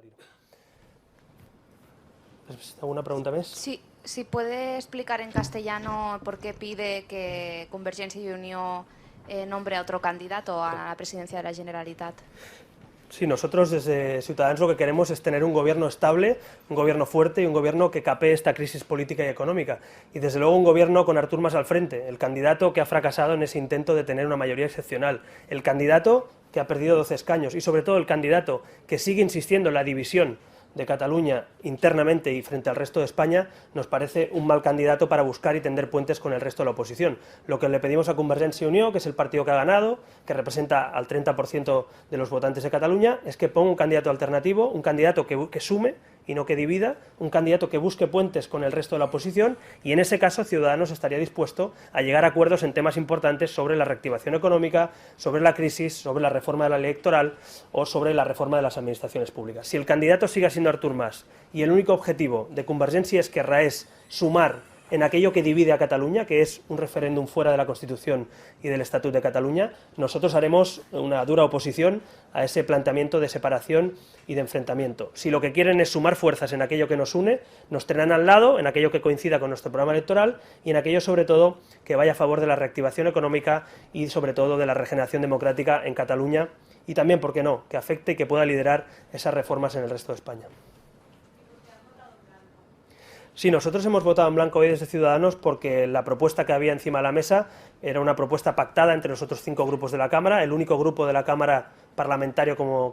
Marino. ¿Alguna pregunta más? Sí, si puede explicar en castellano por qué pide que Convergencia y Unió nombre a otro candidato a la presidencia de la Generalitat. Sí, nosotros desde Ciudadanos lo que queremos es tener un gobierno estable, un gobierno fuerte y un gobierno que capee esta crisis política y económica. Y desde luego un gobierno con Artur Mas al frente, el candidato que ha fracasado en ese intento de tener una mayoría excepcional, el candidato que ha perdido 12 escaños y sobre todo el candidato que sigue insistiendo en la división de Cataluña internamente y frente al resto de España, nos parece un mal candidato para buscar y tender puentes con el resto de la oposición. Lo que le pedimos a Convergencia y Unió, que es el partido que ha ganado, que representa al 30% de los votantes de Cataluña, es que ponga un candidato alternativo, un candidato que sume y no que divida, un candidato que busque puentes con el resto de la oposición, y en ese caso Ciudadanos estaría dispuesto a llegar a acuerdos en temas importantes sobre la reactivación económica, sobre la crisis, sobre la reforma de la ley electoral o sobre la reforma de las administraciones públicas. Si el candidato sigue siendo Artur Mas y el único objetivo de Convergencia y Esquerra es sumar en aquello que divide a Cataluña, que es un referéndum fuera de la Constitución y del Estatut de Cataluña, nosotros haremos una dura oposición a ese planteamiento de separación y de enfrentamiento. Si lo que quieren es sumar fuerzas en aquello que nos une, nos tendrán al lado, en aquello que coincida con nuestro programa electoral y en aquello, sobre todo, que vaya a favor de la reactivación económica y, sobre todo, de la regeneración democrática en Cataluña y también, ¿por qué no?, que afecte y que pueda liderar esas reformas en el resto de España. Sí, nosotros hemos votado en blanco hoy desde Ciudadanos porque la propuesta que había encima de la mesa era una propuesta pactada entre los otros 5 grupos de la Cámara. El único grupo de la Cámara parlamentario como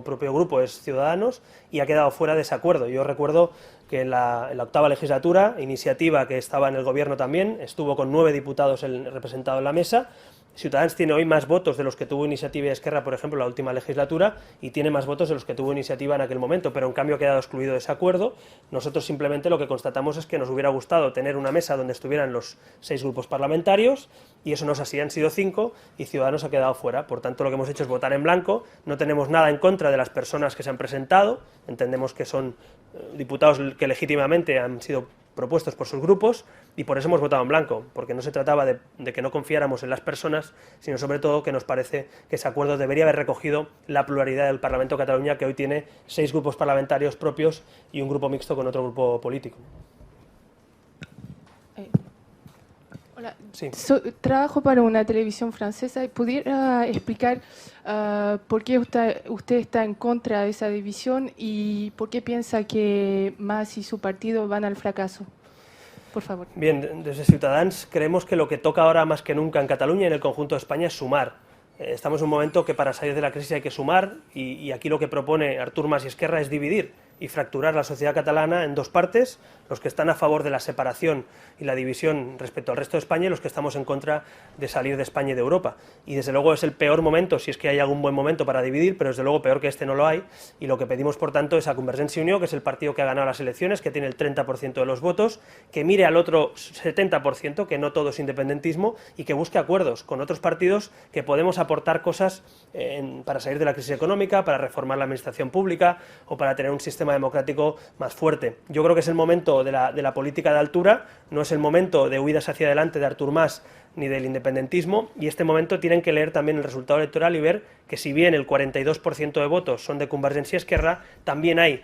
propio grupo es Ciudadanos y ha quedado fuera de ese acuerdo. Yo recuerdo que en la octava legislatura, Iniciativa, que estaba en el gobierno también, estuvo con 9 diputados representados en la mesa. Ciudadanos tiene hoy más votos de los que tuvo Iniciativa y Esquerra, por ejemplo, en la última legislatura, y tiene más votos de los que tuvo Iniciativa en aquel momento, pero en cambio ha quedado excluido de ese acuerdo. Nosotros simplemente lo que constatamos es que nos hubiera gustado tener una mesa donde estuvieran los 6 grupos parlamentarios, y eso no es así, han sido 5, y Ciudadanos ha quedado fuera. Por tanto, lo que hemos hecho es votar en blanco, no tenemos nada en contra de las personas que se han presentado, entendemos que son diputados que legítimamente han sido propuestos por sus grupos, y por eso hemos votado en blanco, porque no se trataba de que no confiáramos en las personas, sino sobre todo que nos parece que ese acuerdo debería haber recogido la pluralidad del Parlamento de Cataluña, que hoy tiene 6 grupos parlamentarios propios y un grupo mixto con otro grupo político. Hola, Sí. Trabajo para una televisión francesa y pudiera explicar por qué usted está en contra de esa división y por qué piensa que Mas y su partido van al fracaso. Por favor. Bien, desde Ciutadans creemos que lo que toca ahora más que nunca en Cataluña y en el conjunto de España es sumar. Estamos en un momento que para salir de la crisis hay que sumar y aquí lo que propone Artur Mas y Esquerra es dividir y fracturar la sociedad catalana en 2 partes, los que están a favor de la separación y la división respecto al resto de España y los que estamos en contra de salir de España y de Europa. Y desde luego es el peor momento, si es que hay algún buen momento para dividir, pero desde luego peor que este no lo hay, y lo que pedimos por tanto es a Convergencia y Unió, que es el partido que ha ganado las elecciones, que tiene el 30% de los votos, que mire al otro 70%, que no todo es independentismo, y que busque acuerdos con otros partidos que podemos aportar cosas para salir de la crisis económica, para reformar la administración pública o para tener un sistema democrático más fuerte. Yo creo que es el momento de la política de altura, no es el momento de huidas hacia adelante de Artur Mas ni del independentismo, y este momento tienen que leer también el resultado electoral y ver que si bien el 42% de votos son de Convergencia y Esquerra, también hay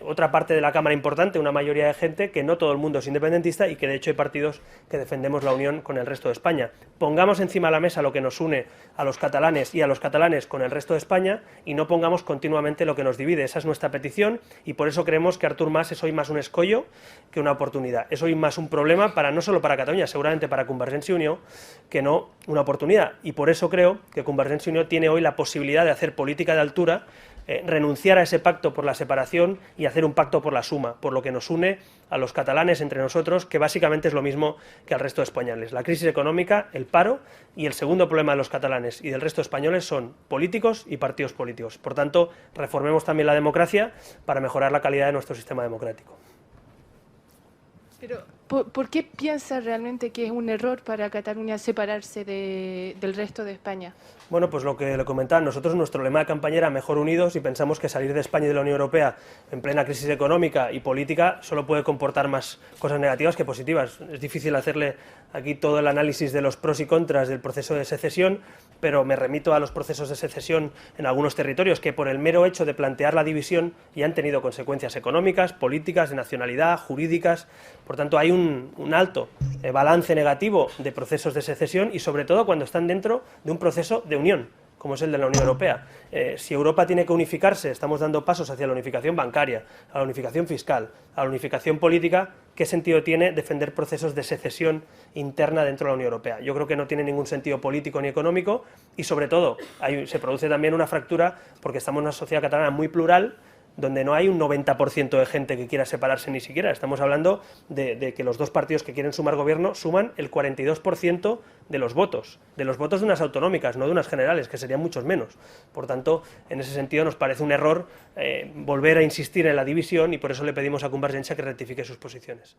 otra parte de la Cámara importante, una mayoría de gente, que no todo el mundo es independentista y que de hecho hay partidos que defendemos la unión con el resto de España. Pongamos encima de la mesa lo que nos une a los catalanes y a los catalanes con el resto de España y no pongamos continuamente lo que nos divide. Esa es nuestra petición y por eso creemos que Artur Mas es hoy más un escollo que una oportunidad. Es hoy más un problema no solo para Cataluña, seguramente para Convergencia y Unió, que no una oportunidad. Y por eso creo que Convergencia y Unió tiene hoy la posibilidad de hacer política de altura, renunciar a ese pacto por la separación y hacer un pacto por la suma, por lo que nos une a los catalanes entre nosotros, que básicamente es lo mismo que al resto de españoles. La crisis económica, el paro y el segundo problema de los catalanes y del resto de españoles son políticos y partidos políticos. Por tanto, reformemos también la democracia para mejorar la calidad de nuestro sistema democrático. Pero ¿Por qué piensa realmente que es un error para Cataluña separarse del resto de España? Bueno, pues lo que le comentaba, nosotros nuestro lema de campaña era mejor unidos y pensamos que salir de España y de la Unión Europea en plena crisis económica y política solo puede comportar más cosas negativas que positivas. Es difícil hacerle aquí todo el análisis de los pros y contras del proceso de secesión, pero me remito a los procesos de secesión en algunos territorios que por el mero hecho de plantear la división ya han tenido consecuencias económicas, políticas, de nacionalidad, jurídicas. Por tanto, hay un alto balance negativo de procesos de secesión y sobre todo cuando están dentro de un proceso de unión, como es el de la Unión Europea. Si Europa tiene que unificarse, estamos dando pasos hacia la unificación bancaria, a la unificación fiscal, a la unificación política, ¿qué sentido tiene defender procesos de secesión interna dentro de la Unión Europea? Yo creo que no tiene ningún sentido político ni económico y sobre todo se produce también una fractura porque estamos en una sociedad catalana muy plural, donde no hay un 90% de gente que quiera separarse ni siquiera. Estamos hablando de que los dos partidos que quieren sumar gobierno suman el 42% de los votos de unas autonómicas, no de unas generales, que serían muchos menos. Por tanto, en ese sentido nos parece un error volver a insistir en la división y por eso le pedimos a Convergencia que rectifique sus posiciones.